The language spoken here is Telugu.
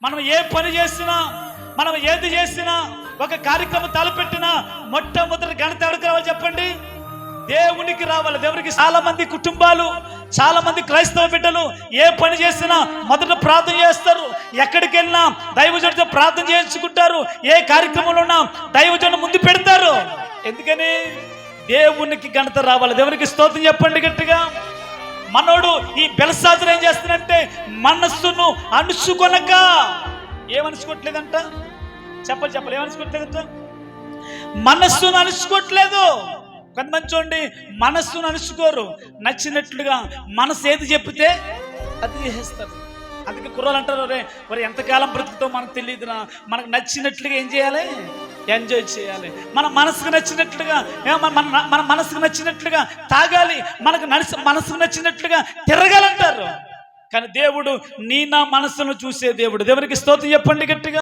మనం ఏ పని చేసినా, మనం ఏది చేసినా, ఒక కార్యక్రమం తలపెట్టినా మొట్టమొదటి ఘనత ఎవరికి రావాలి చెప్పండి? దేవునికి రావాలి. దేవునికి చాలా మంది కుటుంబాలు, చాలా మంది క్రైస్తవ బిడ్డలు ఏ పని చేసినా మొదట ప్రార్థన చేస్తారు. ఎక్కడికి వెళ్ళినా దైవజనుడితో ప్రార్థన చేయించుకుంటారు. ఏ కార్యక్రమంలో ఉన్నా దైవజనుడు ముందు పెడతారు. ఎందుకని? దేవునికి ఘనత రావాలి. దేవునికి స్తోత్రం చెప్పండి గట్టిగా. మనోడు ఈ బెల్షాజరు ఏం చేస్తాడంటే మనస్సును అణుచుకొనక, ఏమనుకోవట్లేదంట? చెప్పాలి ఏమనుకోవట్లేదంట? మనస్సును అణుచుకోవట్లేదు. కొంతమంది చూడండి, మనస్సును అణుచుకోరు. నచ్చినట్లుగా మనసు ఏది చెప్తే అది చేసేస్తారు. అందుకే కుర్రాలు అంటారు, మరి ఎంతకాలం బ్రతుకుతో మనకు తెలియదురా, మనకు నచ్చినట్లుగా ఏం చేయాలి? ఎంజాయ్ చేయాలి. మన మనసుకు నచ్చినట్లుగా, మన మనసుకు నచ్చినట్లుగా తాగాలి, మనసుకు నచ్చినట్లుగా తిరగాలంటారు. కానీ దేవుడు నా మనసును చూసే దేవుడు. దేవునికి స్తోత్రం చెప్పండి గట్టిగా.